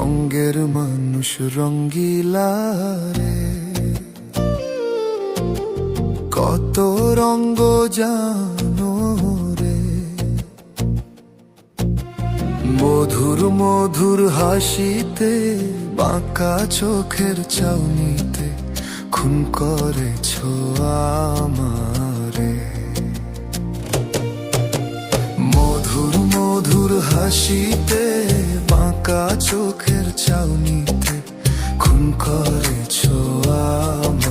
রঙ্গের মানুষ রঙ্গিলা রে, কত রঙ্গ জানো রে। মধুর মধুর হাসিতে, বাঁকা চোখের চাউনিতে খুন করেছ আমারে। মধুর মধুর হাসিতে, বাঁকা চোখের চাউনিতে খুন করেছ আমারে।